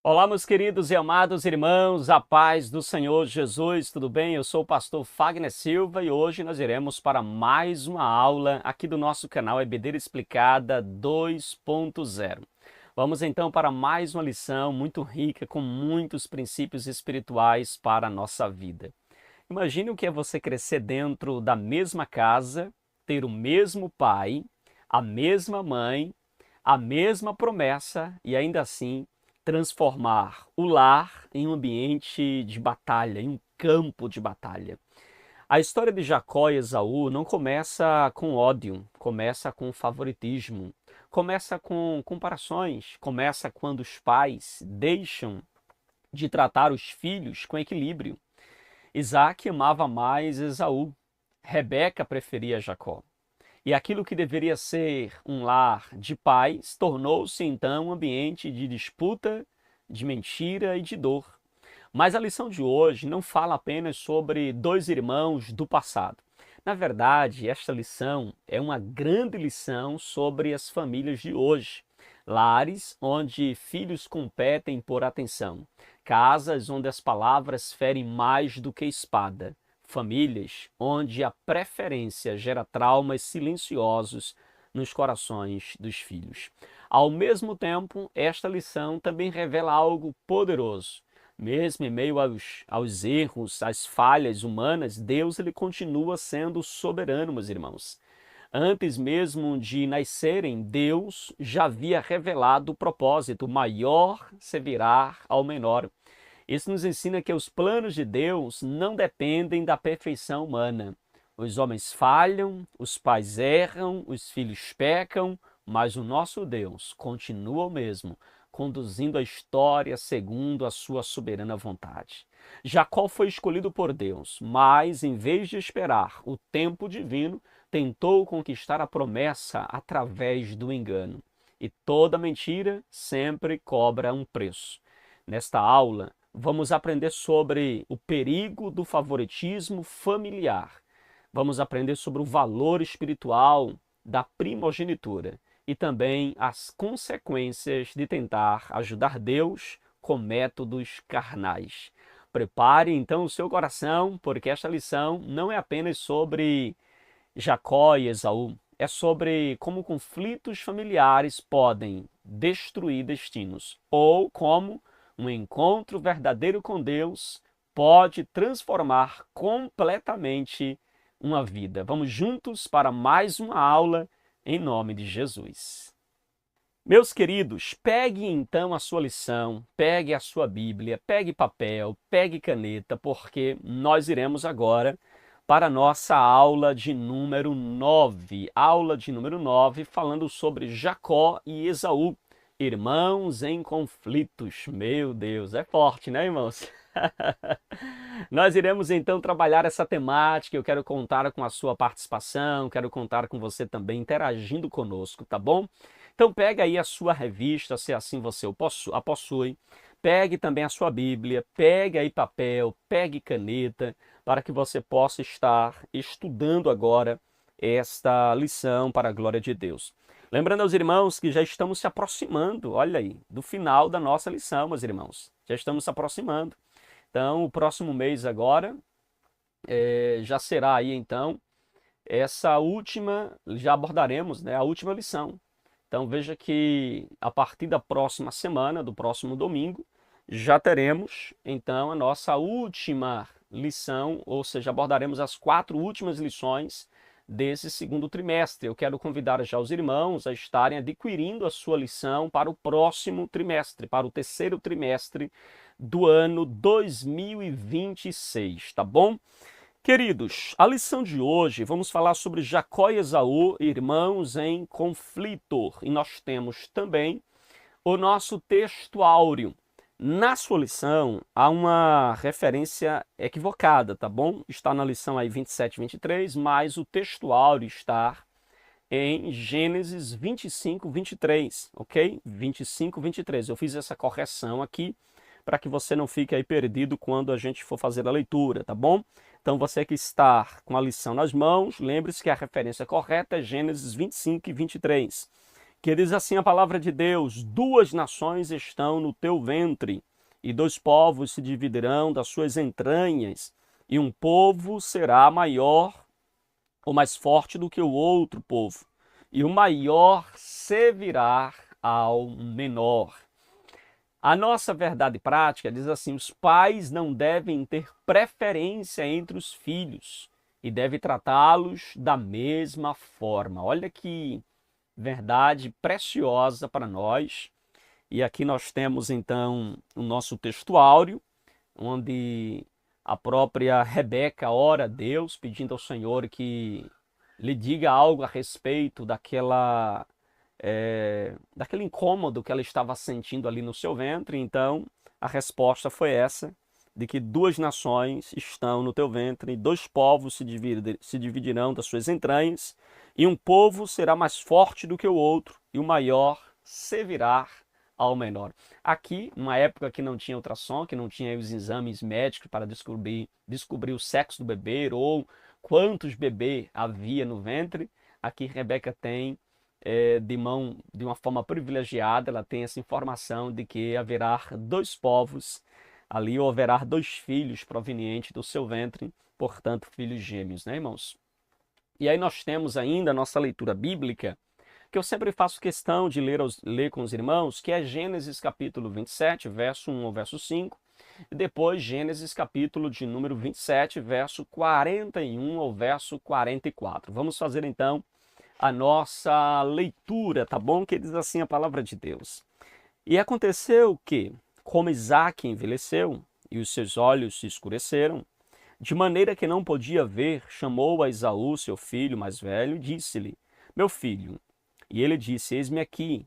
Olá, meus queridos e amados irmãos, a paz do Senhor Jesus, tudo bem? Eu sou o pastor Fagner Silva e hoje nós iremos para mais uma aula aqui do nosso canal EBD Explicada 2.0. Vamos então para mais uma lição muito rica, com muitos princípios espirituais para a nossa vida. Imagine o que é você crescer dentro da mesma casa, ter o mesmo pai, a mesma mãe, a mesma promessa e ainda assim transformar o lar em um ambiente de batalha, em um campo de batalha. A história de Jacó e Esaú não começa com ódio, começa com favoritismo, começa com comparações, começa quando os pais deixam de tratar os filhos com equilíbrio. Isaac amava mais Esaú, Rebeca preferia Jacó. E aquilo que deveria ser um lar de paz tornou-se então um ambiente de disputa, de mentira e de dor. Mas a lição de hoje não fala apenas sobre dois irmãos do passado. Na verdade, esta lição é uma grande lição sobre as famílias de hoje. Lares onde filhos competem por atenção, casas onde as palavras ferem mais do que espada, famílias onde a preferência gera traumas silenciosos nos corações dos filhos. Ao mesmo tempo, esta lição também revela algo poderoso. Mesmo em meio aos erros, às falhas humanas, Deus ele continua sendo soberano, meus irmãos. Antes mesmo de nascerem, Deus já havia revelado o propósito: o maior servirá ao menor. Isso nos ensina que os planos de Deus não dependem da perfeição humana. Os homens falham, os pais erram, os filhos pecam, mas o nosso Deus continua o mesmo, conduzindo a história segundo a sua soberana vontade. Jacó foi escolhido por Deus, mas em vez de esperar o tempo divino, tentou conquistar a promessa através do engano. E toda mentira sempre cobra um preço. Nesta aula, vamos aprender sobre o perigo do favoritismo familiar. Vamos aprender sobre o valor espiritual da primogenitura e também as consequências de tentar ajudar Deus com métodos carnais. Prepare então o seu coração, porque esta lição não é apenas sobre Jacó e Esaú, é sobre como conflitos familiares podem destruir destinos ou como um encontro verdadeiro com Deus pode transformar completamente uma vida. Vamos juntos para mais uma aula em nome de Jesus. Meus queridos, pegue então a sua lição, pegue a sua Bíblia, pegue papel, pegue caneta, porque nós iremos agora para a nossa aula de número 9. Aula de número 9, falando sobre Jacó e Esaú, irmãos em conflitos. Meu Deus, é forte, né, irmãos? Nós iremos então trabalhar essa temática. Eu quero contar com a sua participação, quero contar com você também interagindo conosco, tá bom? Então pegue aí a sua revista, se assim você a possui. Pegue também a sua Bíblia, pegue aí papel, pegue caneta, para que você possa estar estudando agora esta lição para a glória de Deus. Lembrando aos irmãos que já estamos se aproximando, olha aí, do final da nossa lição, meus irmãos. Já estamos se aproximando. Então, o próximo mês agora já será aí então essa última, já abordaremos, né, a última lição. Então veja que a partir da próxima semana, do próximo domingo, já teremos então a nossa última lição, ou seja, abordaremos as 4 últimas lições desse segundo trimestre. Eu quero convidar já os irmãos a estarem adquirindo a sua lição para o próximo trimestre, para o terceiro trimestre do ano 2026, tá bom? Queridos, a lição de hoje vamos falar sobre Jacó e Esaú, irmãos em conflito. E nós temos também o nosso texto áureo. Na sua lição há uma referência equivocada, tá bom? Está na lição aí 27 e 23, mas o texto áureo está em Gênesis 25, 23, ok? 25, 23. Eu fiz essa correção aqui para que você não fique aí perdido quando a gente for fazer a leitura, tá bom? Então você que está com a lição nas mãos, lembre-se que a referência correta é Gênesis 25 e 23. que diz assim a palavra de Deus: duas nações estão no teu ventre, e dois povos se dividirão das suas entranhas, e um povo será maior ou mais forte do que o outro povo, e o maior servirá ao menor. A nossa verdade prática diz assim: os pais não devem ter preferência entre os filhos e devem tratá-los da mesma forma. Olha que verdade preciosa para nós. E aqui nós temos então o nosso texto áureo, onde a própria Rebeca ora a Deus, pedindo ao Senhor que lhe diga algo a respeito daquele incômodo que ela estava sentindo ali no seu ventre. Então, a resposta foi essa, de que duas nações estão no teu ventre, e dois povos se dividirão das suas entranhas, e um povo será mais forte do que o outro, e o maior servirá ao menor. Aqui, numa época que não tinha ultrassom, que não tinha os exames médicos para descobrir o sexo do bebê ou quantos bebês havia no ventre, aqui Rebeca tem de uma forma privilegiada, ela tem essa informação de que haverá dois povos ali, ou haverá dois filhos provenientes do seu ventre, portanto, filhos gêmeos, né, irmãos? E aí nós temos ainda a nossa leitura bíblica, que eu sempre faço questão de ler com os irmãos, que é Gênesis capítulo 27, verso 1 ao verso 5, e depois Gênesis capítulo de número 27, verso 41 ao verso 44. Vamos fazer então a nossa leitura, tá bom? Que diz assim a palavra de Deus. E aconteceu que, como Isaque envelheceu e os seus olhos se escureceram, de maneira que não podia ver, chamou a Esaú, seu filho mais velho, e disse-lhe: meu filho. E ele disse: eis-me aqui.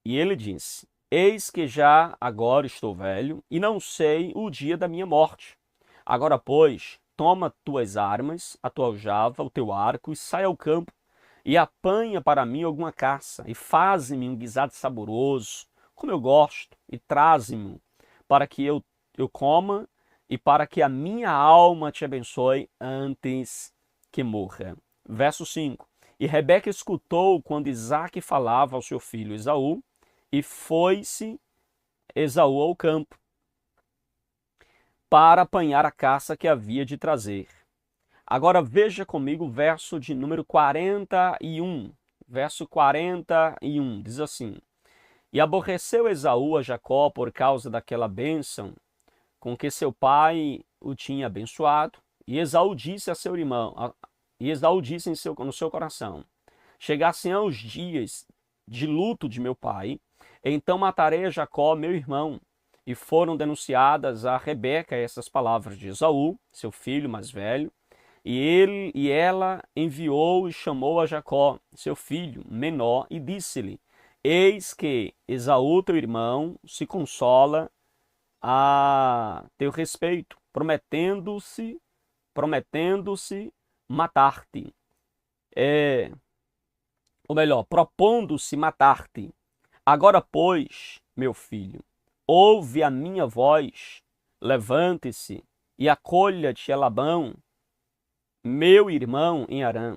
E ele disse: eis que já agora estou velho e não sei o dia da minha morte. Agora, pois, toma tuas armas, a tua aljava, o teu arco, e sai ao campo, e apanha para mim alguma caça, e faze-me um guisado saboroso, como eu gosto, e traze-me, para que eu coma, e para que a minha alma te abençoe antes que morra. Verso 5. E Rebeca escutou quando Isaque falava ao seu filho Esaú, e foi-se Esaú ao campo para apanhar a caça que havia de trazer. Agora veja comigo o verso de número 41. Verso 41 diz assim: e aborreceu Esaú a Jacó por causa daquela bênção com que seu pai o tinha abençoado. E Esaú disse a seu irmão, no seu coração: chegassem os dias de luto de meu pai, então matarei a Jacó, meu irmão. E foram denunciadas a Rebeca essas palavras de Esaú, seu filho mais velho. E ela enviou e chamou a Jacó, seu filho menor, e disse-lhe: eis que Esaú, teu irmão, se consola a teu respeito, prometendo-se matar-te. Ou melhor, propondo-se matar-te. Agora, pois, meu filho, ouve a minha voz, levante-se e acolha-te a Labão, meu irmão em Harã,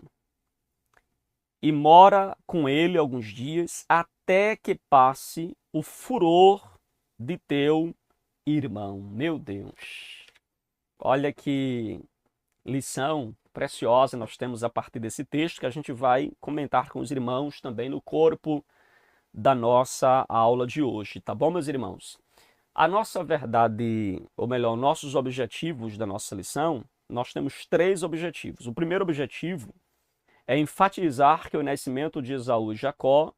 e mora com ele alguns dias, até que passe o furor de teu irmão. Meu Deus, olha que lição preciosa nós temos a partir desse texto, que a gente vai comentar com os irmãos também no corpo da nossa aula de hoje, tá bom, meus irmãos? A nossa verdade, ou melhor, nossos objetivos da nossa lição, nós temos três objetivos. O primeiro objetivo é enfatizar que o nascimento de Esaú e Jacó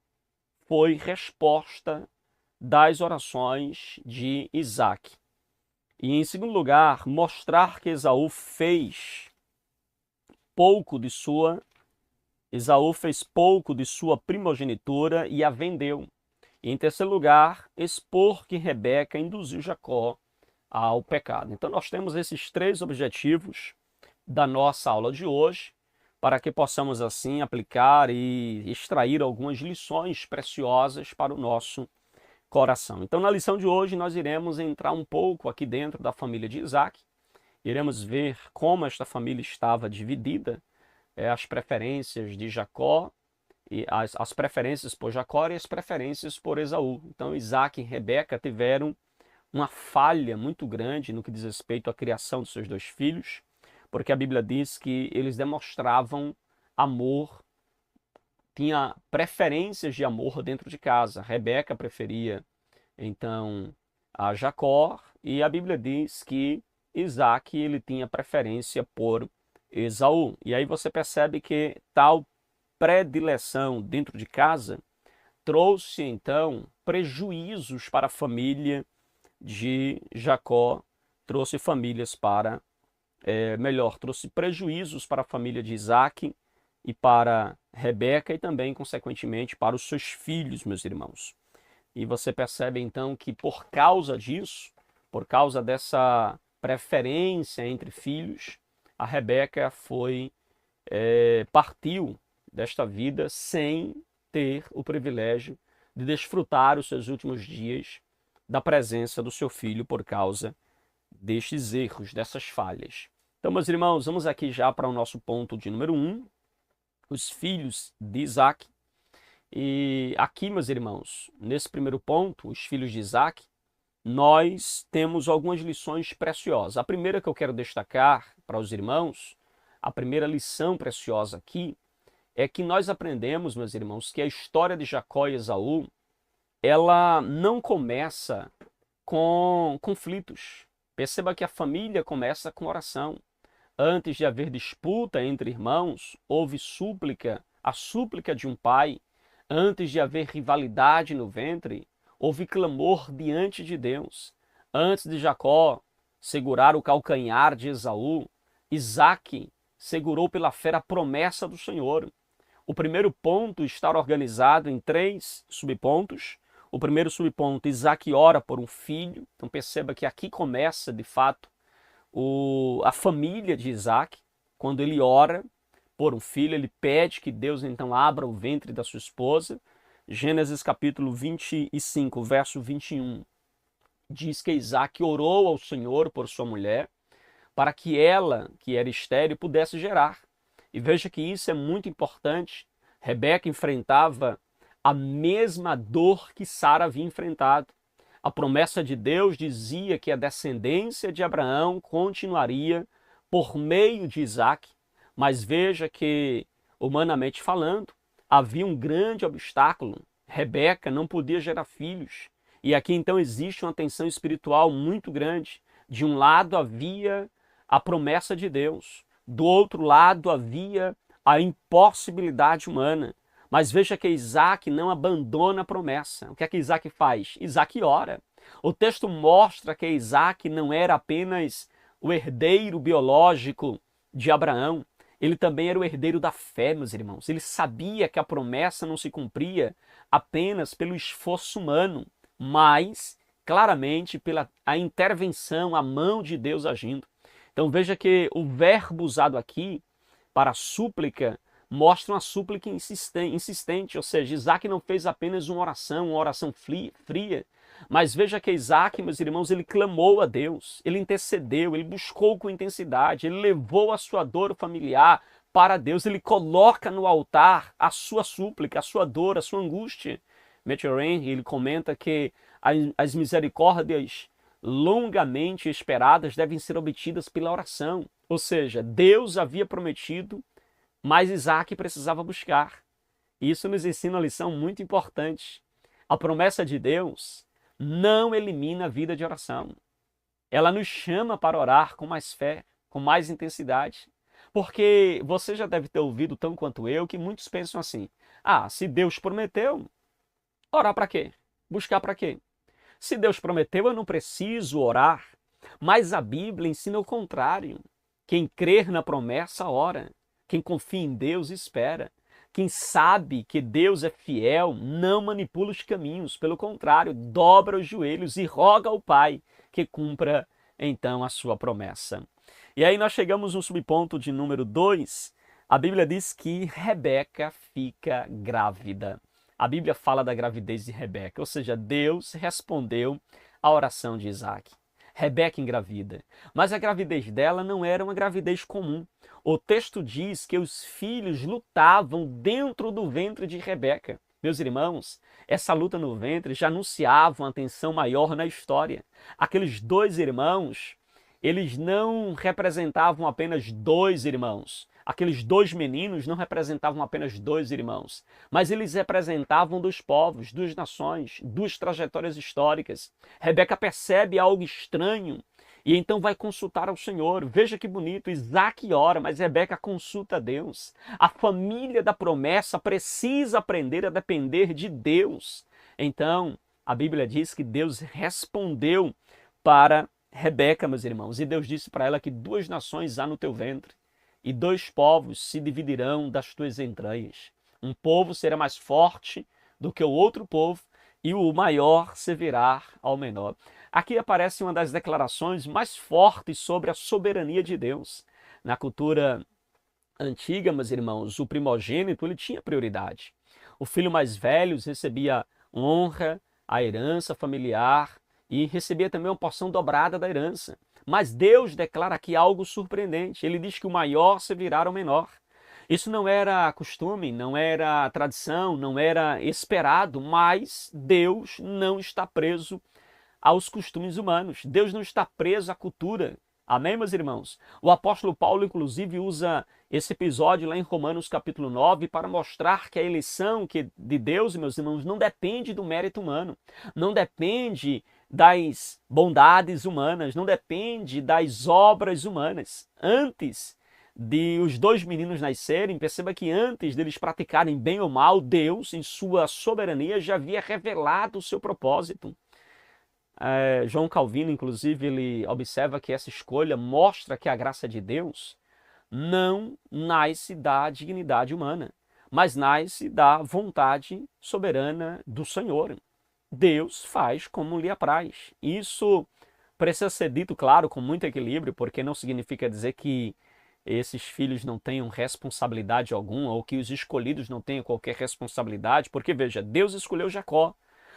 foi resposta das orações de Isaque. E, em segundo lugar, mostrar que Esaú fez pouco de sua primogenitura e a vendeu. E, em terceiro lugar, expor que Rebeca induziu Jacó ao pecado. Então, nós temos esses três objetivos da nossa aula de hoje, para que possamos, assim, aplicar e extrair algumas lições preciosas para o nosso coração. Então, na lição de hoje, nós iremos entrar um pouco aqui dentro da família de Isaque, iremos ver como esta família estava dividida, as preferências de Jacó e as preferências por Jacó e as preferências por Esaú. Então Isaac e Rebeca tiveram uma falha muito grande no que diz respeito à criação dos seus dois filhos, porque a Bíblia diz que eles demonstravam amor, tinha preferências de amor dentro de casa. Rebeca preferia então a Jacó, e a Bíblia diz que Isaac ele tinha preferência por Esaú. E aí você percebe que tal predileção dentro de casa trouxe então prejuízos para a família de Jacó, trouxe famílias para, trouxe prejuízos para a família de Isaac e para Rebeca e também, consequentemente, para os seus filhos, meus irmãos. E você percebe então que por causa disso, por causa dessa preferência entre filhos, a Rebeca partiu desta vida sem ter o privilégio de desfrutar os seus últimos dias da presença do seu filho por causa destes erros, dessas falhas. Então, meus irmãos, vamos aqui já para o nosso ponto de número 1, os filhos de Isaac. E aqui, meus irmãos, nesse primeiro ponto, os filhos de Isaac, nós temos algumas lições preciosas. A primeira que eu quero destacar para os irmãos, a primeira lição preciosa aqui, é que nós aprendemos, meus irmãos, que a história de Jacó e Esaú, ela não começa com conflitos. Perceba que a família começa com oração. Antes de haver disputa entre irmãos, houve súplica, a súplica de um pai. Antes de haver rivalidade no ventre, houve clamor diante de Deus. Antes de Jacó segurar o calcanhar de Esaú, Isaac segurou pela fé a promessa do Senhor. O primeiro ponto está organizado em 3 subpontos. O primeiro subponto, Isaac ora por um filho. Então perceba que aqui começa, de fato, a família de Isaac. Quando ele ora por um filho, ele pede que Deus então abra o ventre da sua esposa. Gênesis capítulo 25, verso 21, diz que Isaac orou ao Senhor por sua mulher, para que ela, que era estéril, pudesse gerar. E veja que isso é muito importante. Rebeca enfrentava a mesma dor que Sara havia enfrentado. A promessa de Deus dizia que a descendência de Abraão continuaria por meio de Isaac. Mas veja que, humanamente falando, havia um grande obstáculo. Rebeca não podia gerar filhos. E aqui então existe uma tensão espiritual muito grande. De um lado havia a promessa de Deus. Do outro lado havia a impossibilidade humana. Mas veja que Isaac não abandona a promessa. O que é que Isaac faz? Isaac ora. O texto mostra que Isaac não era apenas o herdeiro biológico de Abraão. Ele também era o herdeiro da fé, meus irmãos. Ele sabia que a promessa não se cumpria apenas pelo esforço humano, mas claramente pela a intervenção, a mão de Deus agindo. Então veja que o verbo usado aqui para súplica mostra uma súplica insistente, ou seja, Isaac não fez apenas uma oração fria, mas veja que Isaac, meus irmãos, ele clamou a Deus, ele intercedeu, ele buscou com intensidade, ele levou a sua dor familiar para Deus, ele coloca no altar a sua súplica, a sua dor, a sua angústia. Matthew Henry, ele comenta que as misericórdias longamente esperadas devem ser obtidas pela oração, ou seja, Deus havia prometido, mas Isaac precisava buscar. Isso nos ensina uma lição muito importante. A promessa de Deus não elimina a vida de oração. Ela nos chama para orar com mais fé, com mais intensidade. Porque você já deve ter ouvido, tão quanto eu, que muitos pensam assim: ah, se Deus prometeu, orar para quê? Buscar para quê? Se Deus prometeu, eu não preciso orar. Mas a Bíblia ensina o contrário. Quem crer na promessa, ora. Quem confia em Deus, espera. Quem sabe que Deus é fiel, não manipula os caminhos. Pelo contrário, dobra os joelhos e roga ao Pai que cumpra, então, a sua promessa. E aí nós chegamos no subponto de número 2. A Bíblia diz que Rebeca fica grávida. A Bíblia fala da gravidez de Rebeca, ou seja, Deus respondeu à oração de Isaac. Rebeca engravida. Mas a gravidez dela não era uma gravidez comum. O texto diz que os filhos lutavam dentro do ventre de Rebeca. Meus irmãos, essa luta no ventre já anunciava uma tensão maior na história. Aqueles dois irmãos, eles não representavam apenas dois irmãos. Aqueles dois meninos não representavam apenas dois irmãos, mas eles representavam dos povos, duas nações, duas trajetórias históricas. Rebeca percebe algo estranho e então vai consultar ao Senhor. Veja que bonito, Isaac ora, mas Rebeca consulta a Deus. A família da promessa precisa aprender a depender de Deus. Então, a Bíblia diz que Deus respondeu para Rebeca, meus irmãos, e Deus disse para ela que duas nações há no teu ventre, e dois povos se dividirão das tuas entranhas. Um povo será mais forte do que o outro povo, e o maior servirá ao menor. Aqui aparece uma das declarações mais fortes sobre a soberania de Deus. Na cultura antiga, meus irmãos, o primogênito ele tinha prioridade. O filho mais velho recebia honra, a herança familiar, e recebia também uma porção dobrada da herança. Mas Deus declara aqui algo surpreendente. Ele diz que o maior servirá ao menor. Isso não era costume, não era tradição, não era esperado, mas Deus não está preso aos costumes humanos. Deus não está preso à cultura. Amém, meus irmãos? O apóstolo Paulo, inclusive, usa esse episódio lá em Romanos capítulo 9 para mostrar que a eleição de Deus, meus irmãos, não depende do mérito humano, não depende das bondades humanas, não depende das obras humanas. Antes de os dois meninos nascerem, perceba que antes deles praticarem bem ou mal, Deus, em sua soberania, já havia revelado o seu propósito. João Calvino, inclusive, ele observa que essa escolha mostra que a graça de Deus não nasce da dignidade humana, mas nasce da vontade soberana do Senhor. Deus faz como lhe apraz. Isso precisa ser dito, claro, com muito equilíbrio, porque não significa dizer que esses filhos não tenham responsabilidade alguma, ou que os escolhidos não tenham qualquer responsabilidade, porque, veja, Deus escolheu Jacó,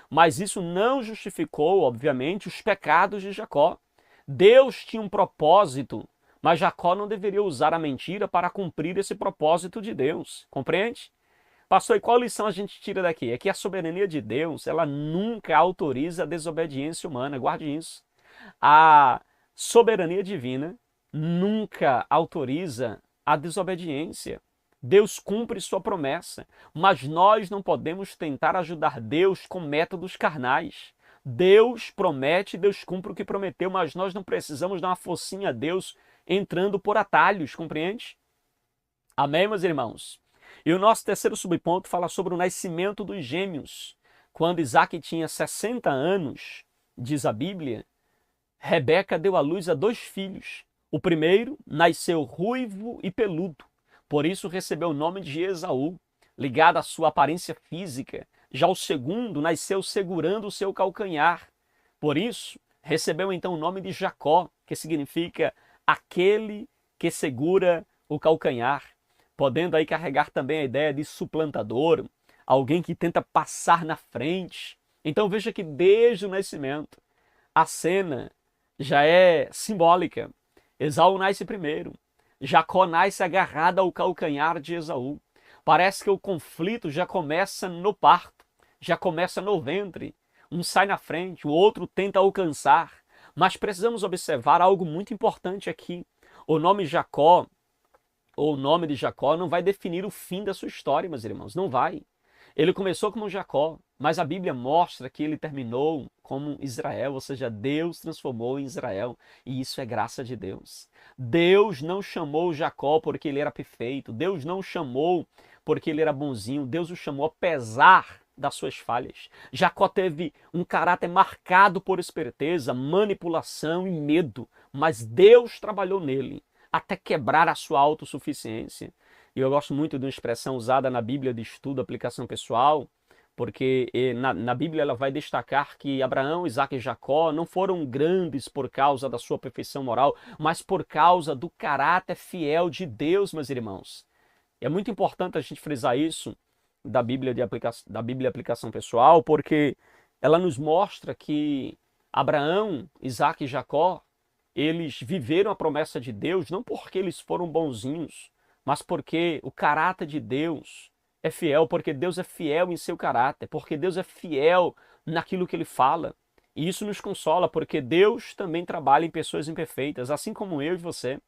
mas isso não justificou, obviamente, os pecados de Jacó. Deus tinha um propósito, mas Jacó não deveria usar a mentira para cumprir esse propósito de Deus. Compreende? Pastor, e qual lição a gente tira daqui? É que a soberania de Deus, ela nunca autoriza a desobediência humana. Guarde isso. A soberania divina nunca autoriza a desobediência. Deus cumpre sua promessa, mas nós não podemos tentar ajudar Deus com métodos carnais. Deus promete, Deus cumpre o que prometeu, mas nós não precisamos dar uma focinha a Deus entrando por atalhos, compreende? Amém, meus irmãos? E o nosso terceiro subponto fala sobre o nascimento dos gêmeos. Quando Isaac tinha 60 anos, diz a Bíblia, Rebeca deu à luz a 2 filhos. O primeiro nasceu ruivo e peludo, por isso recebeu o nome de Esaú, ligado à sua aparência física. Já o segundo nasceu segurando o seu calcanhar, por isso recebeu então o nome de Jacó, que significa aquele que segura o calcanhar, podendo aí carregar também a ideia de suplantador, alguém que tenta passar na frente. Então veja que desde o nascimento a cena já é simbólica. Esaú nasce primeiro, Jacó nasce agarrado ao calcanhar de Esaú. Parece que o conflito já começa no parto, já começa no ventre. Um sai na frente, o outro tenta alcançar. Mas precisamos observar algo muito importante aqui. O nome Jacó, ou o nome de Jacó, não vai definir o fim da sua história, meus irmãos. Não vai. Ele começou como Jacó, mas a Bíblia mostra que ele terminou como Israel, ou seja, Deus transformou em Israel, e isso é graça de Deus. Deus não chamou Jacó porque ele era perfeito, Deus não chamou porque ele era bonzinho, Deus o chamou apesar das suas falhas. Jacó teve um caráter marcado por esperteza, manipulação e medo, mas Deus trabalhou nele até quebrar a sua autossuficiência. E eu gosto muito de uma expressão usada na Bíblia de estudo, aplicação pessoal, porque na Bíblia ela vai destacar que Abraão, Isaque e Jacó não foram grandes por causa da sua perfeição moral, mas por causa do caráter fiel de Deus, meus irmãos. E é muito importante a gente frisar isso da Bíblia aplicação pessoal, porque ela nos mostra que Abraão, Isaque e Jacó eles viveram a promessa de Deus não porque eles foram bonzinhos, mas porque o caráter de Deus é fiel, porque Deus é fiel em seu caráter, porque Deus é fiel naquilo que ele fala. E isso nos consola, porque Deus também trabalha em pessoas imperfeitas, assim como eu e você.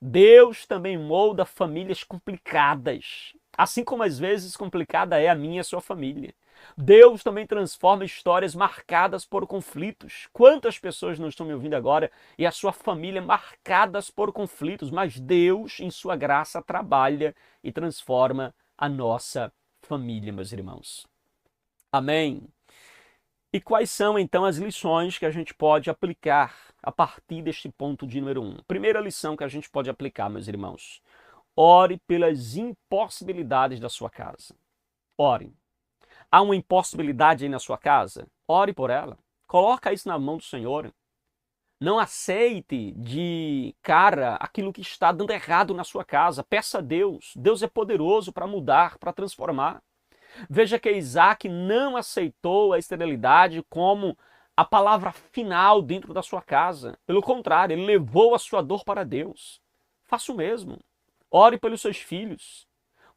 Deus também molda famílias complicadas, assim como às vezes complicada é a minha e a sua família. Deus também transforma histórias marcadas por conflitos. Quantas pessoas não estão me ouvindo agora e a sua família marcadas por conflitos, mas Deus, em sua graça, trabalha e transforma a nossa família, meus irmãos. Amém? E quais são, então, as lições que a gente pode aplicar a partir deste ponto de número 1? Primeira lição que a gente pode aplicar, meus irmãos. Ore pelas impossibilidades da sua casa. Ore. Há uma impossibilidade aí na sua casa? Ore por ela. Coloca isso na mão do Senhor. Não aceite de cara aquilo que está dando errado na sua casa. Peça a Deus. Deus é poderoso para mudar, para transformar. Veja que Isaac não aceitou a esterilidade como a palavra final dentro da sua casa. Pelo contrário, ele levou a sua dor para Deus. Faça o mesmo. Ore pelos seus filhos.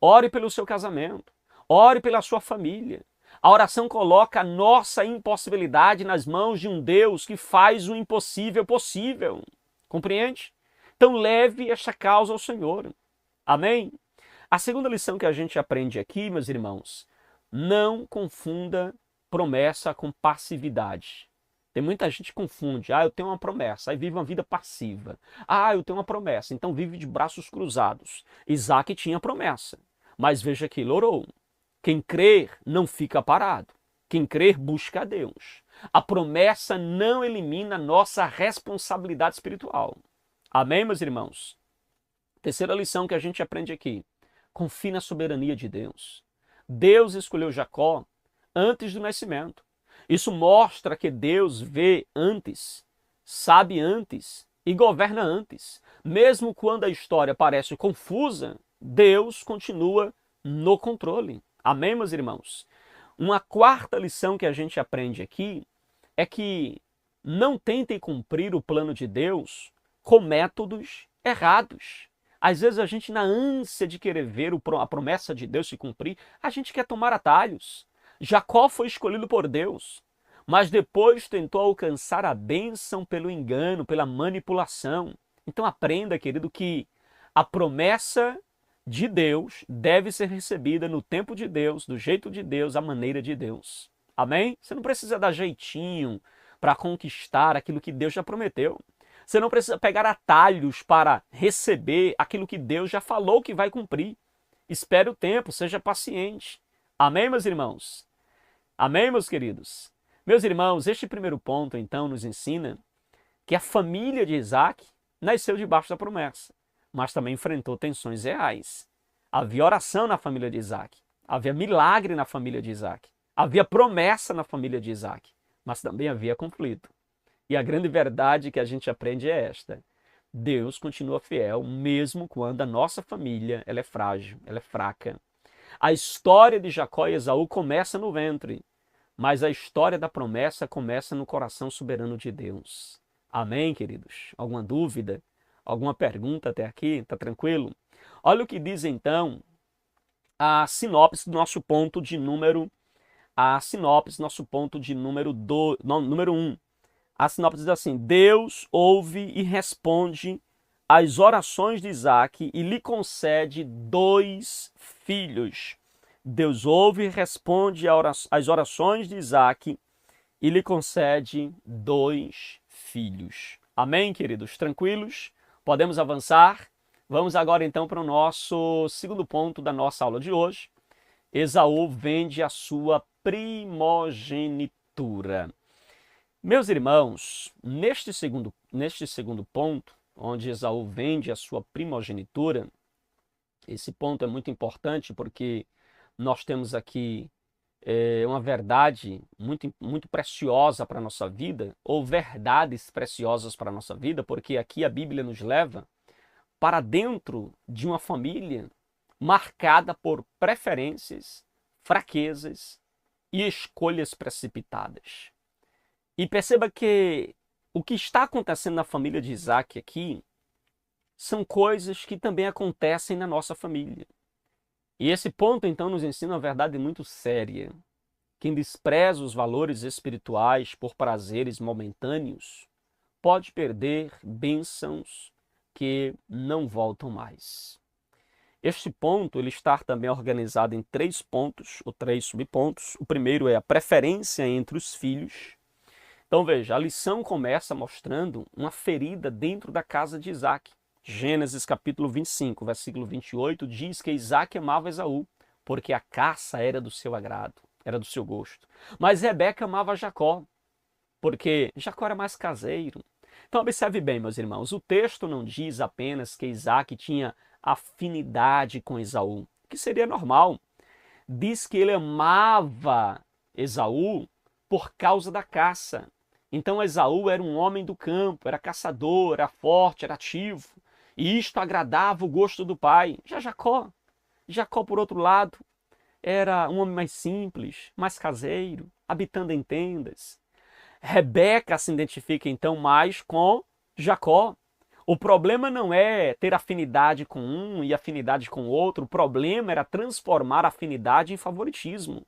Ore pelo seu casamento. Ore pela sua família. A oração coloca a nossa impossibilidade nas mãos de um Deus que faz o impossível possível. Compreende? Então leve esta causa ao Senhor. Amém? A segunda lição que a gente aprende aqui, meus irmãos, não confunda promessa com passividade. Tem muita gente que confunde. Eu tenho uma promessa, aí vive uma vida passiva. Eu tenho uma promessa, então vive de braços cruzados. Isaac tinha promessa, mas veja que ele orou. Quem crer não fica parado. Quem crer busca a Deus. A promessa não elimina a nossa responsabilidade espiritual. Amém, meus irmãos? Terceira lição que a gente aprende aqui. Confie na soberania de Deus. Deus escolheu Jacó antes do nascimento. Isso mostra que Deus vê antes, sabe antes e governa antes. Mesmo quando a história parece confusa, Deus continua no controle. Amém, meus irmãos? Uma quarta lição que a gente aprende aqui é que não tentem cumprir o plano de Deus com métodos errados. Às vezes a gente, na ânsia de querer ver a promessa de Deus se cumprir, a gente quer tomar atalhos. Jacó foi escolhido por Deus, mas depois tentou alcançar a bênção pelo engano, pela manipulação. Então aprenda, querido, que a promessa de Deus deve ser recebida no tempo de Deus, do jeito de Deus, à maneira de Deus. Amém? Você não precisa dar jeitinho para conquistar aquilo que Deus já prometeu. Você não precisa pegar atalhos para receber aquilo que Deus já falou que vai cumprir. Espere o tempo, seja paciente. Amém, meus irmãos? Amém, meus queridos? Meus irmãos, este primeiro ponto, então, nos ensina que a família de Isaac nasceu debaixo da promessa, mas também enfrentou tensões reais. Havia oração na família de Isaac, havia milagre na família de Isaac, havia promessa na família de Isaac, mas também havia conflito. E a grande verdade que a gente aprende é esta: Deus continua fiel mesmo quando a nossa família ela é frágil, ela é fraca. A história de Jacó e Esaú começa no ventre, mas a história da promessa começa no coração soberano de Deus. Amém, queridos? Alguma dúvida? Alguma pergunta até aqui? Tá tranquilo? Olha o que diz então a sinopse do nosso ponto de número 1. A sinopse diz assim: Deus ouve e responde às orações de Isaac e lhe concede 2 filhos. Deus ouve e responde às orações de Isaac e lhe concede 2 filhos. Amém, queridos? Tranquilos? Podemos avançar? Vamos agora então para o nosso segundo ponto da nossa aula de hoje. Esaú vende a sua primogenitura. Meus irmãos, neste segundo ponto, onde Esaú vende a sua primogenitura, esse ponto é muito importante porque nós temos aqui uma verdade muito preciosa para a nossa vida, ou verdades preciosas para a nossa vida, porque aqui a Bíblia nos leva para dentro de uma família marcada por preferências, fraquezas e escolhas precipitadas. E perceba que o que está acontecendo na família de Isaac aqui são coisas que também acontecem na nossa família. E esse ponto, então, nos ensina uma verdade muito séria. Quem despreza os valores espirituais por prazeres momentâneos pode perder bênçãos que não voltam mais. Este ponto ele está também organizado em 3 pontos, ou 3 subpontos. O primeiro é a preferência entre os filhos. Então veja, a lição começa mostrando uma ferida dentro da casa de Isaac. Gênesis capítulo 25, versículo 28, diz que Isaac amava Esaú, porque a caça era do seu agrado, era do seu gosto. Mas Rebeca amava Jacó, porque Jacó era mais caseiro. Então observe bem, meus irmãos, o texto não diz apenas que Isaac tinha afinidade com Esaú, que seria normal. Diz que ele amava Esaú por causa da caça. Então Esaú era um homem do campo, era caçador, era forte, era ativo. E isto agradava o gosto do pai. Já Jacó, por outro lado, era um homem mais simples, mais caseiro, habitando em tendas. Rebeca se identifica então mais com Jacó. O problema não é ter afinidade com um e afinidade com o outro. O problema era transformar a afinidade em favoritismo.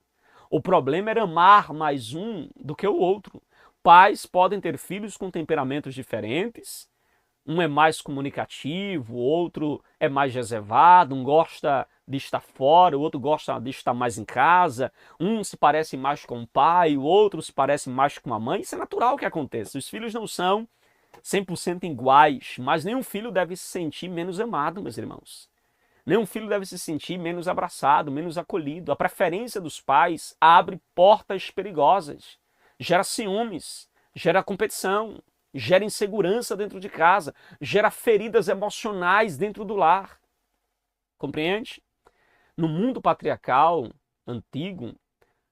O problema era amar mais um do que o outro. Pais podem ter filhos com temperamentos diferentes. Um é mais comunicativo, o outro é mais reservado, um gosta de estar fora, o outro gosta de estar mais em casa. Um se parece mais com o pai, o outro se parece mais com a mãe. Isso é natural que aconteça. Os filhos não são 100% iguais, mas nenhum filho deve se sentir menos amado, meus irmãos. Nenhum filho deve se sentir menos abraçado, menos acolhido. A preferência dos pais abre portas perigosas, gera ciúmes, gera competição, gera insegurança dentro de casa, gera feridas emocionais dentro do lar. Compreende? No mundo patriarcal antigo,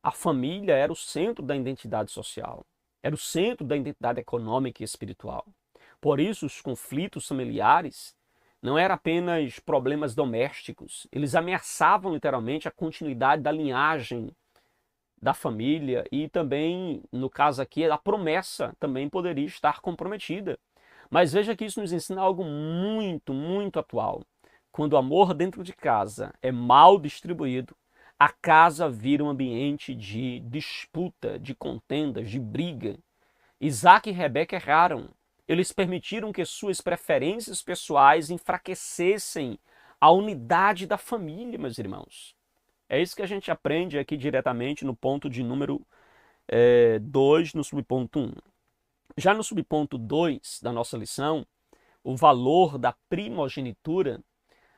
a família era o centro da identidade social, era o centro da identidade econômica e espiritual. Por isso, os conflitos familiares não eram apenas problemas domésticos, eles ameaçavam literalmente a continuidade da linhagem da família e também, no caso aqui, a promessa também poderia estar comprometida. Mas veja que isso nos ensina algo muito, muito atual. Quando o amor dentro de casa é mal distribuído, a casa vira um ambiente de disputa, de contendas, de briga. Isaac e Rebeca erraram. Eles permitiram que suas preferências pessoais enfraquecessem a unidade da família, meus irmãos. É isso que a gente aprende aqui diretamente no ponto de número 2, no subponto 1. Já no subponto 2 da nossa lição, o valor da primogenitura,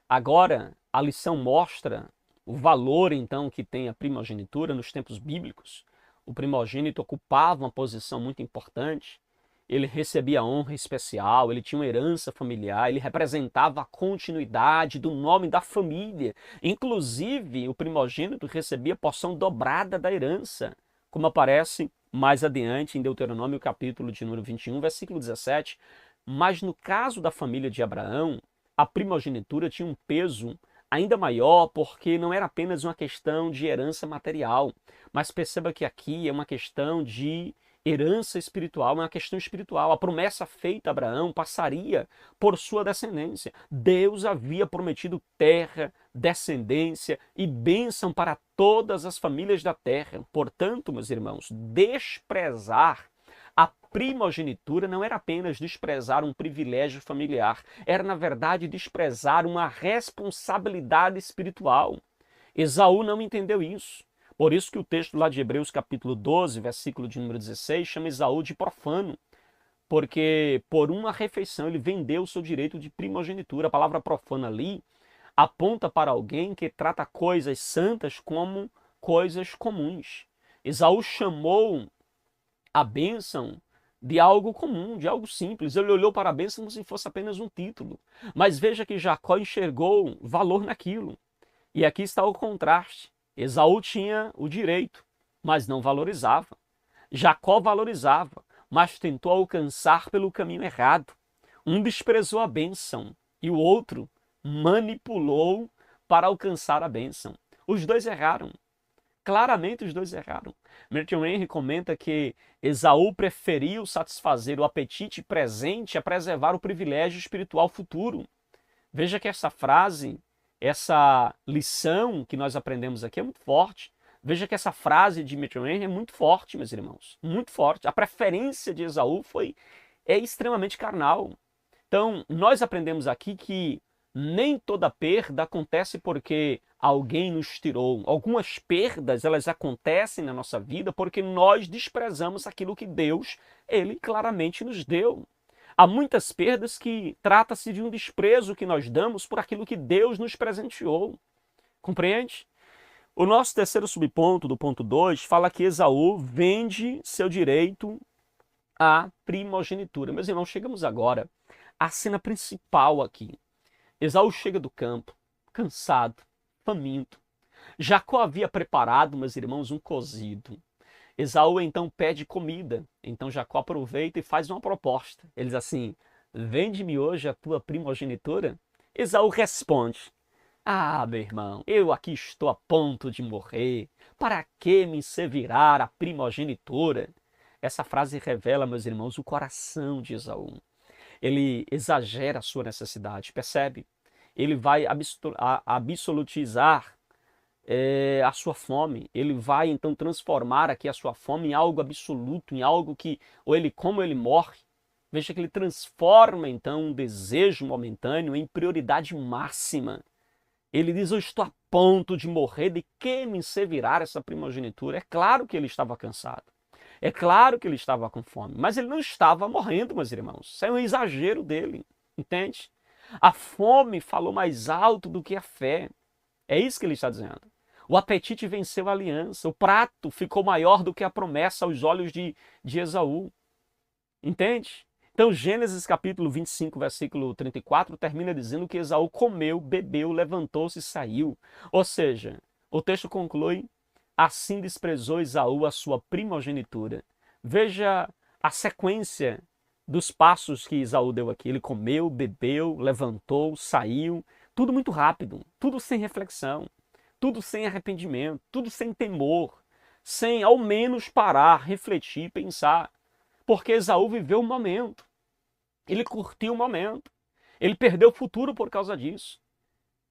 agora a lição mostra o valor então que tem a primogenitura nos tempos bíblicos. O primogênito ocupava uma posição muito importante, ele recebia honra especial, ele tinha uma herança familiar, ele representava a continuidade do nome da família. Inclusive, o primogênito recebia porção dobrada da herança, como aparece mais adiante em Deuteronômio, capítulo de número 21, versículo 17. Mas no caso da família de Abraão, a primogenitura tinha um peso ainda maior, porque não era apenas uma questão de herança material, mas perceba que aqui é uma questão de herança espiritual, é uma questão espiritual. A promessa feita a Abraão passaria por sua descendência. Deus havia prometido terra, descendência e bênção para todas as famílias da terra. Portanto, meus irmãos, desprezar a primogenitura não era apenas desprezar um privilégio familiar, era, na verdade, desprezar uma responsabilidade espiritual. Esaú não entendeu isso. Por isso que o texto lá de Hebreus capítulo 12, versículo de número 16, chama Esaú de profano, porque por uma refeição ele vendeu o seu direito de primogenitura. A palavra profana ali aponta para alguém que trata coisas santas como coisas comuns. Esaú chamou a bênção de algo comum, de algo simples. Ele olhou para a bênção como se fosse apenas um título. Mas veja que Jacó enxergou valor naquilo. E aqui está o contraste. Esaú tinha o direito, mas não valorizava. Jacó valorizava, mas tentou alcançar pelo caminho errado. Um desprezou a bênção e o outro manipulou para alcançar a bênção. Os dois erraram. Claramente os dois erraram. Merton Henry comenta que Esaú preferiu satisfazer o apetite presente a preservar o privilégio espiritual futuro. Veja que essa frase, essa lição que nós aprendemos aqui é muito forte. Veja que essa frase de Merton Henry é muito forte, meus irmãos. Muito forte. A preferência de Esaú é extremamente carnal. Então, nós aprendemos aqui que nem toda perda acontece porque alguém nos tirou. Algumas perdas, elas acontecem na nossa vida porque nós desprezamos aquilo que Deus, ele claramente nos deu. Há muitas perdas que trata-se de um desprezo que nós damos por aquilo que Deus nos presenteou. Compreende? O nosso terceiro subponto, do ponto 2, fala que Esaú vende seu direito à primogenitura. Meus irmãos, chegamos agora à cena principal aqui. Esaú chega do campo, cansado, faminto. Jacó havia preparado, meus irmãos, um cozido. Esaú então pede comida. Então Jacó aproveita e faz uma proposta. Ele diz assim: vende-me hoje a tua primogenitura? Esaú responde: ah, meu irmão, eu aqui estou a ponto de morrer. Para que me servirá a primogenitura? Essa frase revela, meus irmãos, o coração de Esaú. Ele exagera a sua necessidade, percebe? Ele vai absolutizar a sua fome. Ele vai então transformar aqui a sua fome em algo absoluto, em algo que, como ele morre, veja que ele transforma então um desejo momentâneo em prioridade máxima. Ele diz: eu estou a ponto de morrer, de que me servirá essa primogenitura? É claro que ele estava cansado. É claro que ele estava com fome, mas ele não estava morrendo, meus irmãos. Isso é um exagero dele, entende? A fome falou mais alto do que a fé. É isso que ele está dizendo. O apetite venceu a aliança. O prato ficou maior do que a promessa aos olhos de Esaú. Entende? Então, Gênesis capítulo 25, versículo 34, termina dizendo que Esaú comeu, bebeu, levantou-se e saiu. Ou seja, o texto conclui: assim desprezou Esaú a sua primogenitura. Veja a sequência dos passos que Esaú deu aqui. Ele comeu, bebeu, levantou, saiu. Tudo muito rápido, tudo sem reflexão, tudo sem arrependimento, tudo sem temor, sem ao menos parar, refletir, pensar. Porque Esaú viveu o momento. Ele curtiu o momento. Ele perdeu o futuro por causa disso.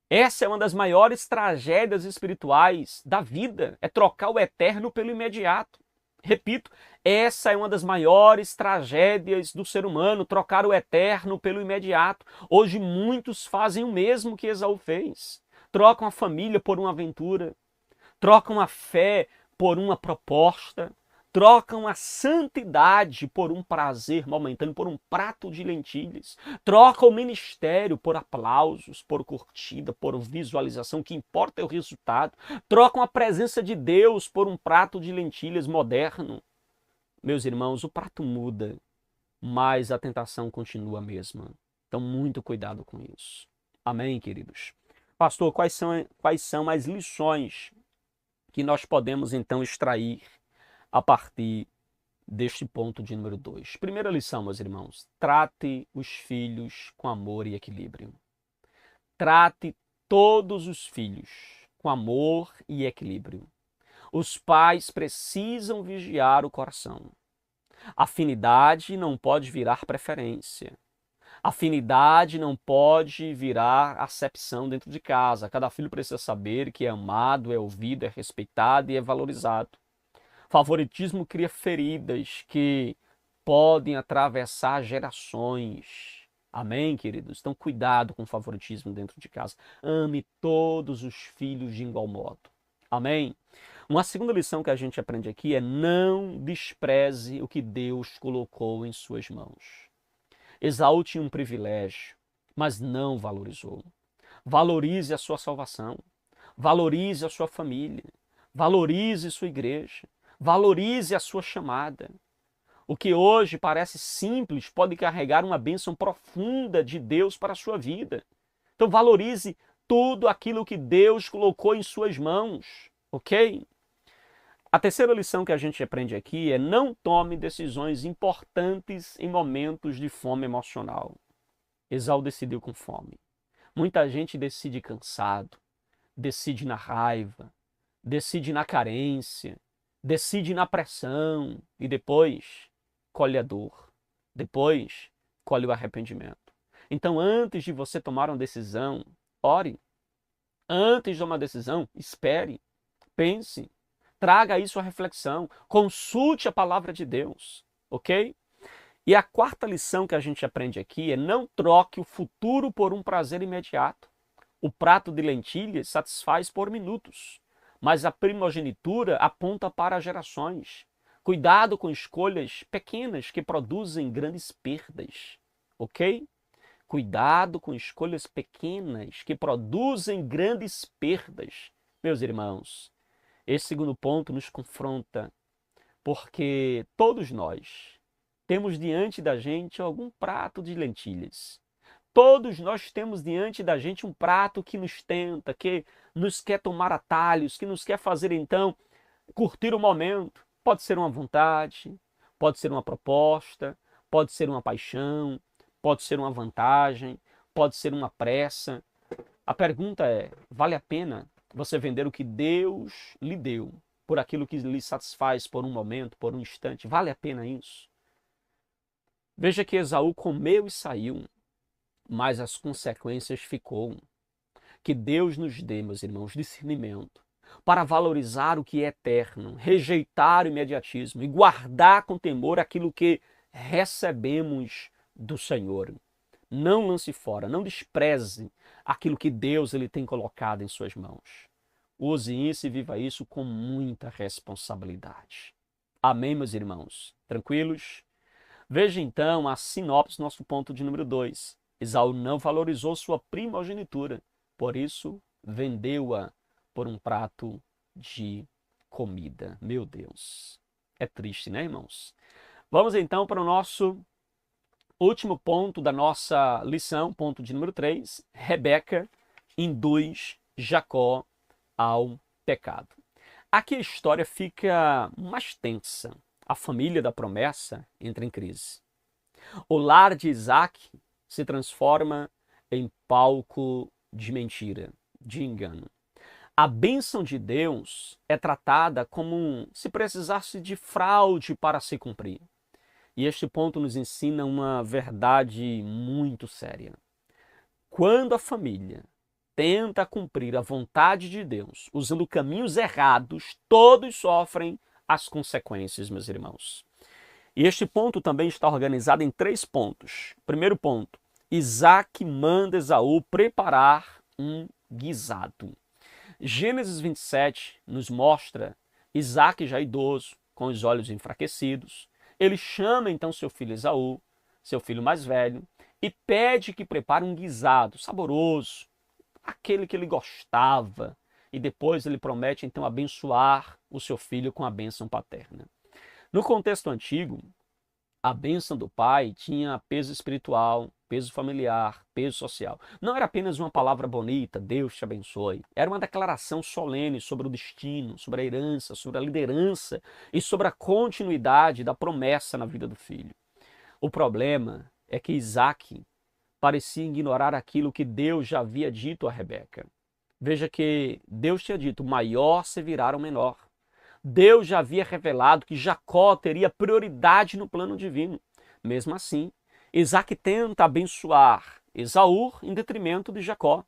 Essa é uma das maiores tragédias espirituais da vida. É trocar o eterno pelo imediato. Repito, essa é uma das maiores tragédias do ser humano, trocar o eterno pelo imediato. Hoje muitos fazem o mesmo que Esaú fez. Trocam a família por uma aventura. Trocam a fé por uma proposta. Trocam a santidade por um prazer momentâneo, por um prato de lentilhas. Trocam o ministério por aplausos, por curtida, por visualização. O que importa é o resultado. Trocam a presença de Deus por um prato de lentilhas moderno. Meus irmãos, o prato muda, mas a tentação continua a mesma. Então, muito cuidado com isso. Amém, queridos? Pastor, quais são as lições que nós podemos então extrair a partir deste ponto de número 2. Primeira lição, meus irmãos: trate os filhos com amor e equilíbrio. Trate todos os filhos com amor e equilíbrio. Os pais precisam vigiar o coração. Afinidade não pode virar preferência. Afinidade não pode virar acepção dentro de casa. Cada filho precisa saber que é amado, é ouvido, é respeitado e é valorizado. Favoritismo cria feridas que podem atravessar gerações. Amém, queridos? Então, cuidado com o favoritismo dentro de casa. Ame todos os filhos de igual modo. Amém? Uma segunda lição que a gente aprende aqui é: não despreze o que Deus colocou em suas mãos. Esaú tinha um privilégio, mas não valorizou. Valorize a sua salvação. Valorize a sua família. Valorize sua igreja. Valorize a sua chamada. O que hoje parece simples pode carregar uma bênção profunda de Deus para a sua vida. Então valorize tudo aquilo que Deus colocou em suas mãos, ok? A terceira lição que a gente aprende aqui é: não tome decisões importantes em momentos de fome emocional. Esaú decidiu com fome. Muita gente decide cansado, decide na raiva, decide na carência, decide na pressão e depois colhe a dor, depois colhe o arrependimento. Então, antes de você tomar uma decisão, ore. Antes de tomar uma decisão, espere, pense, traga isso à reflexão, consulte a palavra de Deus, ok? E a quarta lição que a gente aprende aqui é: não troque o futuro por um prazer imediato. O prato de lentilhas satisfaz por minutos, mas a primogenitura aponta para gerações. Cuidado com escolhas pequenas que produzem grandes perdas, ok? Cuidado com escolhas pequenas que produzem grandes perdas. Meus irmãos, esse segundo ponto nos confronta, porque todos nós temos diante da gente algum prato de lentilhas. Todos nós temos diante da gente um prato que nos tenta, que nos quer tomar atalhos, que nos quer fazer então curtir o momento. Pode ser uma vontade, pode ser uma proposta, pode ser uma paixão, pode ser uma vantagem, pode ser uma pressa. A pergunta é: vale a pena você vender o que Deus lhe deu por aquilo que lhe satisfaz por um momento, por um instante? Vale a pena isso? Veja que Esaú comeu e saiu, mas as consequências ficou. Que Deus nos dê, meus irmãos, discernimento para valorizar o que é eterno, rejeitar o imediatismo e guardar com temor aquilo que recebemos do Senhor. Não lance fora, não despreze aquilo que Deus ele tem colocado em suas mãos. Use isso e viva isso com muita responsabilidade. Amém, meus irmãos? Tranquilos? Veja então a sinopse, nosso ponto de número 2. Esaú não valorizou sua primogenitura, por isso vendeu-a por um prato de comida. Meu Deus, é triste, né, irmãos? Vamos então para o nosso último ponto da nossa lição, ponto de número 3. Rebeca induz Jacó ao pecado. Aqui a história fica mais tensa. A família da promessa entra em crise. O lar de Isaac se transforma em palco de mentira, de engano. A bênção de Deus é tratada como se precisasse de fraude para se cumprir. E este ponto nos ensina uma verdade muito séria. Quando a família tenta cumprir a vontade de Deus, usando caminhos errados, todos sofrem as consequências, meus irmãos. E este ponto também está organizado em 3 pontos. Primeiro ponto: Isaac manda Esaú preparar um guisado. Gênesis 27 nos mostra Isaac já idoso, com os olhos enfraquecidos. Ele chama então seu filho Esaú, seu filho mais velho, e pede que prepare um guisado saboroso, aquele que ele gostava. E depois ele promete então abençoar o seu filho com a bênção paterna. No contexto antigo, a bênção do pai tinha peso espiritual, peso familiar, peso social. Não era apenas uma palavra bonita, Deus te abençoe. Era uma declaração solene sobre o destino, sobre a herança, sobre a liderança e sobre a continuidade da promessa na vida do filho. O problema é que Isaac parecia ignorar aquilo que Deus já havia dito a Rebeca. Veja que Deus tinha dito: o maior servirá ao menor. Deus já havia revelado que Jacó teria prioridade no plano divino. Mesmo assim, Isaac tenta abençoar Esaú em detrimento de Jacó.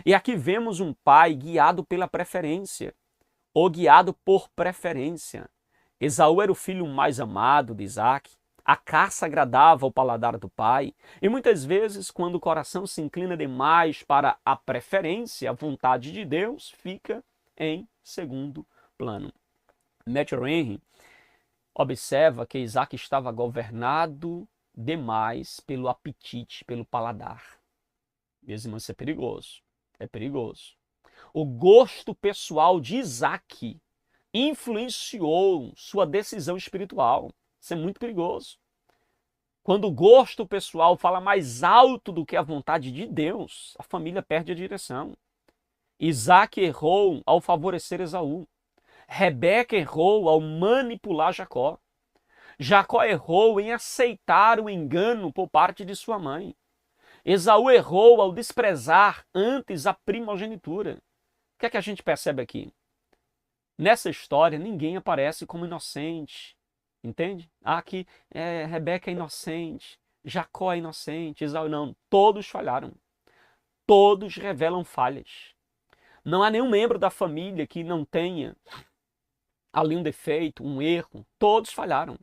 E aqui vemos um pai guiado pela preferência, ou guiado por preferência. Esaú era o filho mais amado de Isaac. A caça agradava ao paladar do pai. E muitas vezes, quando o coração se inclina demais para a preferência, a vontade de Deus fica em segundo plano. Matthew Henry observa que Isaac estava governado demais pelo apetite, pelo paladar. Meus irmãos, isso é perigoso. É perigoso. O gosto pessoal de Isaac influenciou sua decisão espiritual. Isso é muito perigoso. Quando o gosto pessoal fala mais alto do que a vontade de Deus, a família perde a direção. Isaac errou ao favorecer Esaú. Rebeca errou ao manipular Jacó. Jacó errou em aceitar o engano por parte de sua mãe. Esaú errou ao desprezar antes a primogenitura. O que é que a gente percebe aqui? Nessa história, ninguém aparece como inocente, entende? Aqui Rebeca é inocente, Jacó é inocente, Esaú não. Todos falharam. Todos revelam falhas. Não há nenhum membro da família que não tenha ali um defeito, um erro. Todos falharam,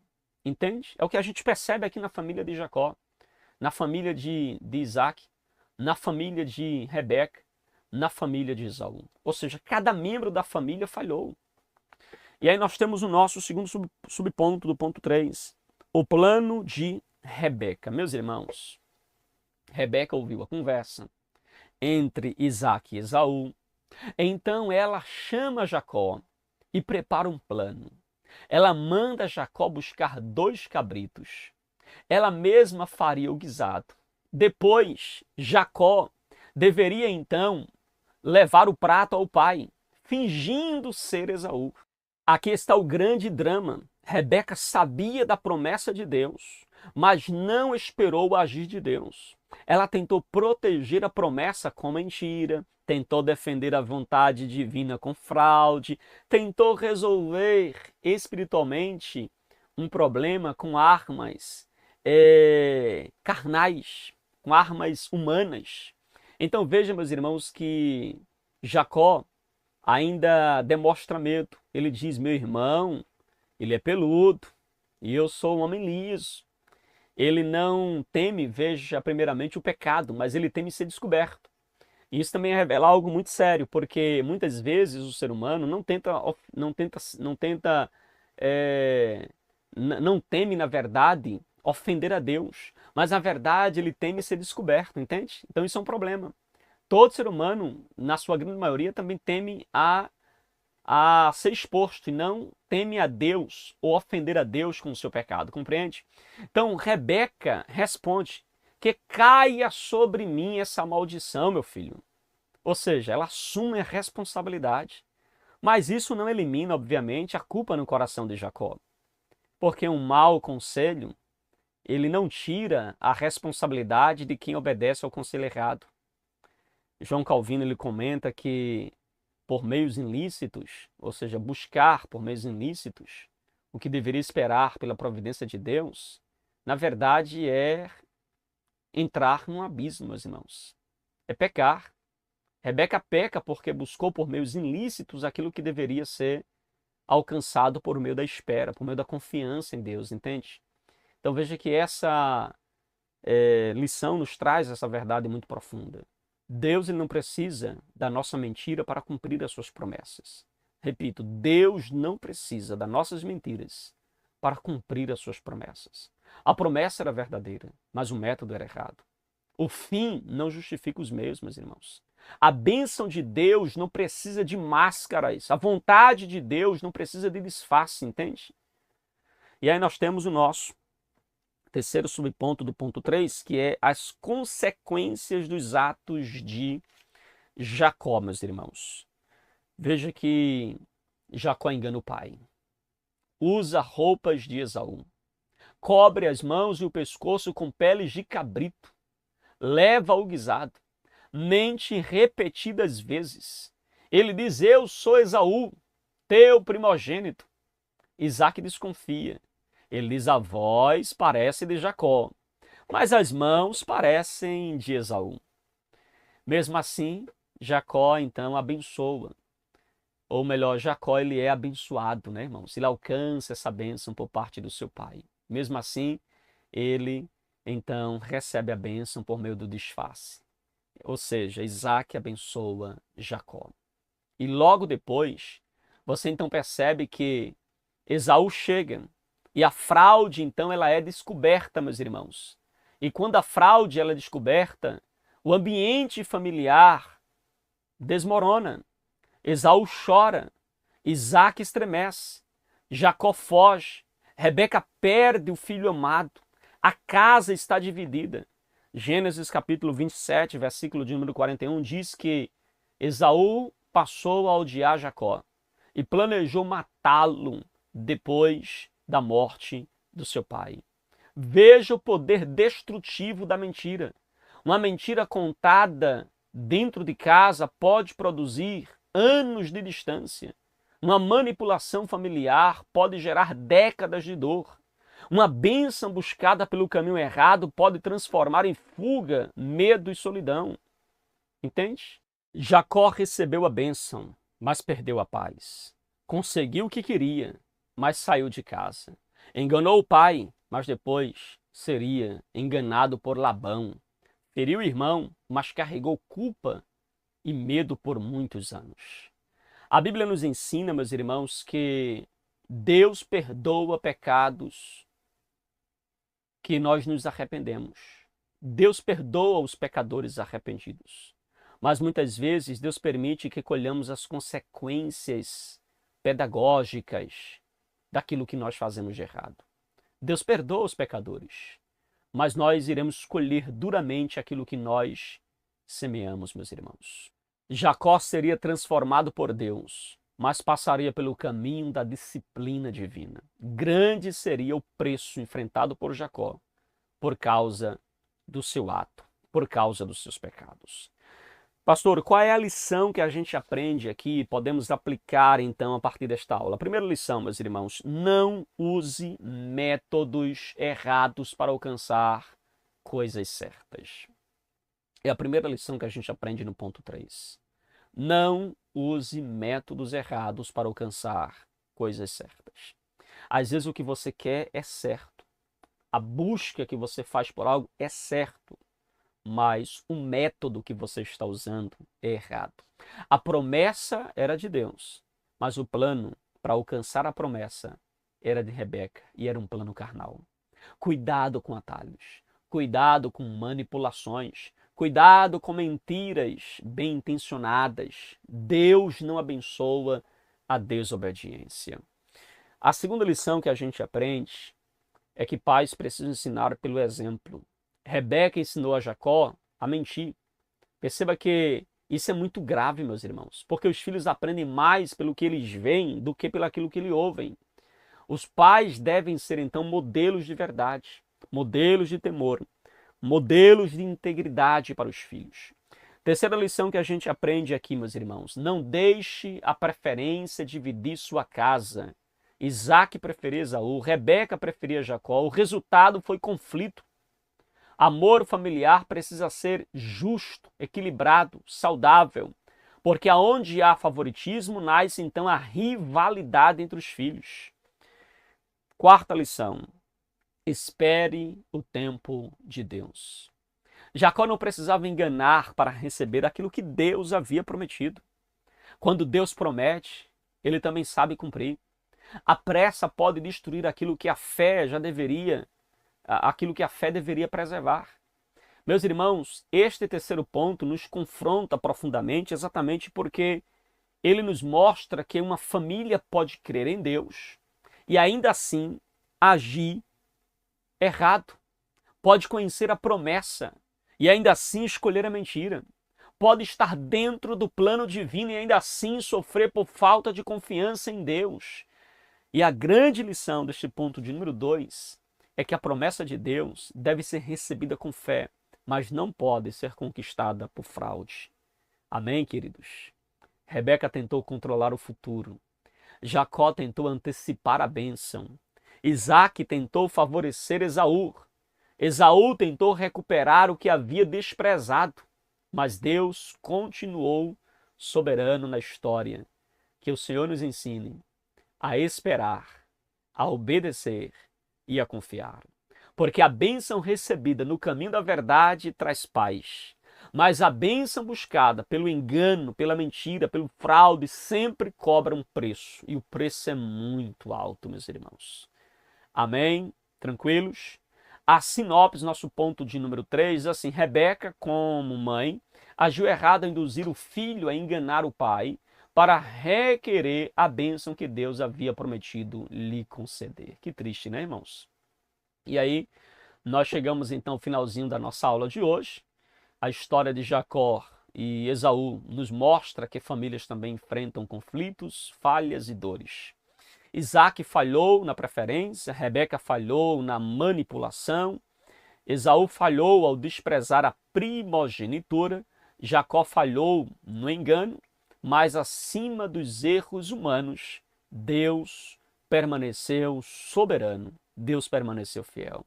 entende? É o que a gente percebe aqui na família de Jacó, na família de Isaac, na família de Rebeca, na família de Esaú. Ou seja, cada membro da família falhou. E aí nós temos o nosso segundo subponto do ponto 3, o plano de Rebeca. Meus irmãos, Rebeca ouviu a conversa entre Isaac e Esaú. Então ela chama Jacó e prepara um plano. Ela manda Jacó buscar 2 cabritos. Ela mesma faria o guisado. Depois, Jacó deveria então levar o prato ao pai, fingindo ser Esaú. Aqui está o grande drama. Rebeca sabia da promessa de Deus, mas não esperou o agir de Deus. Ela tentou proteger a promessa com mentira, tentou defender a vontade divina com fraude, tentou resolver espiritualmente um problema com armas carnais, com armas humanas. Então veja, meus irmãos, que Jacó ainda demonstra medo. Ele diz: meu irmão, ele é peludo e eu sou um homem liso. Ele não teme, veja, primeiramente o pecado, mas ele teme ser descoberto. E isso também revela algo muito sério, porque muitas vezes o ser humano não teme, na verdade, ofender a Deus, mas na verdade ele teme ser descoberto, entende? Então isso é um problema. Todo ser humano, na sua grande maioria, também teme a ser exposto e não teme a Deus ou ofender a Deus com o seu pecado, compreende? Então Rebeca responde: que caia sobre mim essa maldição, meu filho. Ou seja, ela assume a responsabilidade. Mas isso não elimina, obviamente, a culpa no coração de Jacó. Porque um mau conselho, ele não tira a responsabilidade de quem obedece ao conselho errado. João Calvino ele comenta que por meios ilícitos, ou seja, buscar por meios ilícitos, o que deveria esperar pela providência de Deus, na verdade é entrar num abismo, meus irmãos. É pecar. Rebeca peca porque buscou por meios ilícitos aquilo que deveria ser alcançado por meio da espera, por meio da confiança em Deus, entende? Então veja que essa lição nos traz essa verdade muito profunda. Deus ele não precisa da nossa mentira para cumprir as suas promessas. Repito, Deus não precisa das nossas mentiras para cumprir as suas promessas. A promessa era verdadeira, mas o método era errado. O fim não justifica os meios, meus irmãos. A bênção de Deus não precisa de máscaras. A vontade de Deus não precisa de disfarce, entende? E aí nós temos o nosso terceiro subponto do ponto 3, que é as consequências dos atos de Jacó, meus irmãos. Veja que Jacó engana o pai. Usa roupas de Esaú. Cobre as mãos e o pescoço com peles de cabrito. Leva o guisado. Mente repetidas vezes. Ele diz: eu sou Esaú, teu primogênito. Isaac desconfia. Ele diz: a voz parece de Jacó, mas as mãos parecem de Esaú. Mesmo assim, Jacó então abençoa. Ou melhor, Jacó ele é abençoado, né, irmãos? Ele alcança essa bênção por parte do seu pai. Mesmo assim, ele então recebe a bênção por meio do disfarce. Ou seja, Isaac abençoa Jacó. E logo depois, você então percebe que Esaú chega e a fraude então ela é descoberta, meus irmãos. E quando a fraude ela é descoberta, o ambiente familiar desmorona. Esaú chora, Isaac estremece, Jacó foge, Rebeca perde o filho amado, a casa está dividida. Gênesis capítulo 27, versículo de número 41, diz que Esaú passou a odiar Jacó e planejou matá-lo depois da morte do seu pai. Veja o poder destrutivo da mentira. Uma mentira contada dentro de casa pode produzir anos de distância. Uma manipulação familiar pode gerar décadas de dor. Uma bênção buscada pelo caminho errado pode transformar em fuga, medo e solidão. Entende? Jacó recebeu a bênção, mas perdeu a paz. Conseguiu o que queria, mas saiu de casa. Enganou o pai, mas depois seria enganado por Labão. Feriu o irmão, mas carregou culpa e medo por muitos anos. A Bíblia nos ensina, meus irmãos, que Deus perdoa pecados que nós nos arrependemos. Deus perdoa os pecadores arrependidos. Mas muitas vezes Deus permite que colhamos as consequências pedagógicas daquilo que nós fazemos de errado. Deus perdoa os pecadores, mas nós iremos colher duramente aquilo que nós semeamos, meus irmãos. Jacó seria transformado por Deus, mas passaria pelo caminho da disciplina divina. Grande seria o preço enfrentado por Jacó por causa do seu ato, por causa dos seus pecados. Pastor, qual é a lição que a gente aprende aqui e podemos aplicar então a partir desta aula? A primeira lição, meus irmãos, não use métodos errados para alcançar coisas certas. É a primeira lição que a gente aprende no ponto 3. Não use métodos errados para alcançar coisas certas. Às vezes o que você quer é certo. A busca que você faz por algo é certo. Mas o método que você está usando é errado. A promessa era de Deus, mas o plano para alcançar a promessa era de Rebeca e era um plano carnal. Cuidado com atalhos, cuidado com manipulações, cuidado com mentiras bem intencionadas. Deus não abençoa a desobediência. A segunda lição que a gente aprende é que pais precisam ensinar pelo exemplo. Rebeca ensinou a Jacó a mentir. Perceba que isso é muito grave, meus irmãos, porque os filhos aprendem mais pelo que eles veem do que pelo aquilo que eles ouvem. Os pais devem ser, então, modelos de verdade, modelos de temor, modelos de integridade para os filhos. Terceira lição que a gente aprende aqui, meus irmãos, não deixe a preferência dividir sua casa. Isaac preferia Esaú, Rebeca preferia Jacó, o resultado foi conflito. Amor familiar precisa ser justo, equilibrado, saudável, porque aonde há favoritismo, nasce então a rivalidade entre os filhos. Quarta lição, espere o tempo de Deus. Jacó não precisava enganar para receber aquilo que Deus havia prometido. Quando Deus promete, ele também sabe cumprir. A pressa pode destruir aquilo que a fé deveria preservar. Meus irmãos, este terceiro ponto nos confronta profundamente exatamente porque ele nos mostra que uma família pode crer em Deus e ainda assim agir errado. Pode conhecer a promessa e ainda assim escolher a mentira. Pode estar dentro do plano divino e ainda assim sofrer por falta de confiança em Deus. E a grande lição deste ponto de número 2 é que a promessa de Deus deve ser recebida com fé, mas não pode ser conquistada por fraude. Amém, queridos? Rebeca tentou controlar o futuro. Jacó tentou antecipar a bênção. Isaac tentou favorecer Esaú. Esaú tentou recuperar o que havia desprezado. Mas Deus continuou soberano na história. Que o Senhor nos ensine a esperar, a obedecer e a confiar. Porque a bênção recebida no caminho da verdade traz paz. Mas a bênção buscada pelo engano, pela mentira, pelo fraude, sempre cobra um preço. E o preço é muito alto, meus irmãos. Amém? Tranquilos? A sinopse, nosso ponto de número 3, assim, Rebeca, como mãe, agiu errado ao induzir o filho a enganar o pai para requerer a bênção que Deus havia prometido lhe conceder. Que triste, né, irmãos? E aí, nós chegamos então ao finalzinho da nossa aula de hoje. A história de Jacó e Esaú nos mostra que famílias também enfrentam conflitos, falhas e dores. Isaac falhou na preferência, Rebeca falhou na manipulação, Esaú falhou ao desprezar a primogenitura, Jacó falhou no engano, mas acima dos erros humanos, Deus permaneceu soberano, Deus permaneceu fiel.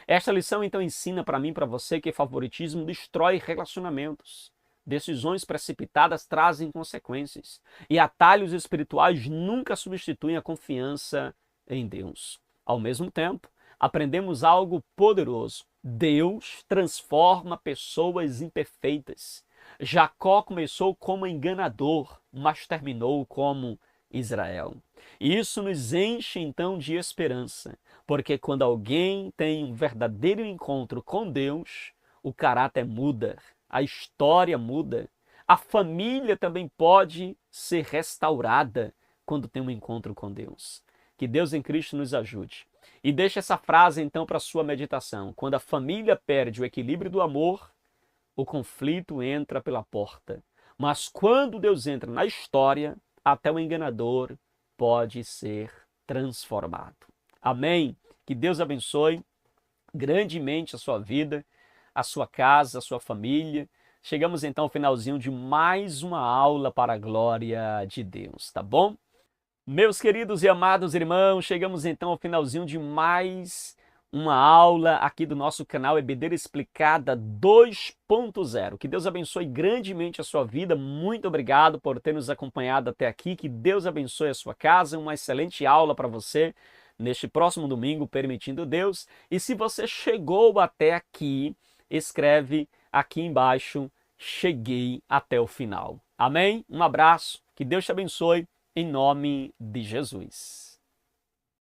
Esta lição então ensina para mim e para você que favoritismo destrói relacionamentos. Decisões precipitadas trazem consequências e atalhos espirituais nunca substituem a confiança em Deus. Ao mesmo tempo, aprendemos algo poderoso. Deus transforma pessoas imperfeitas. Jacó começou como enganador, mas terminou como Israel. E isso nos enche então de esperança, porque quando alguém tem um verdadeiro encontro com Deus, o caráter muda, a história muda, a família também pode ser restaurada quando tem um encontro com Deus. Que Deus em Cristo nos ajude. E deixe essa frase então para sua meditação. Quando a família perde o equilíbrio do amor, o conflito entra pela porta. Mas quando Deus entra na história, até o enganador pode ser transformado. Amém? Que Deus abençoe grandemente a sua vida, a sua casa, a sua família. Chegamos então ao finalzinho de mais uma aula para a glória de Deus, tá bom? Meus queridos e amados irmãos, chegamos então ao finalzinho de mais uma aula aqui do nosso canal EBD Explicada 2.0. Que Deus abençoe grandemente a sua vida. Muito obrigado por ter nos acompanhado até aqui. Que Deus abençoe a sua casa. Uma excelente aula para você neste próximo domingo, permitindo Deus. E se você chegou até aqui, escreve aqui embaixo: cheguei até o final. Amém? Um abraço. Que Deus te abençoe. Em nome de Jesus.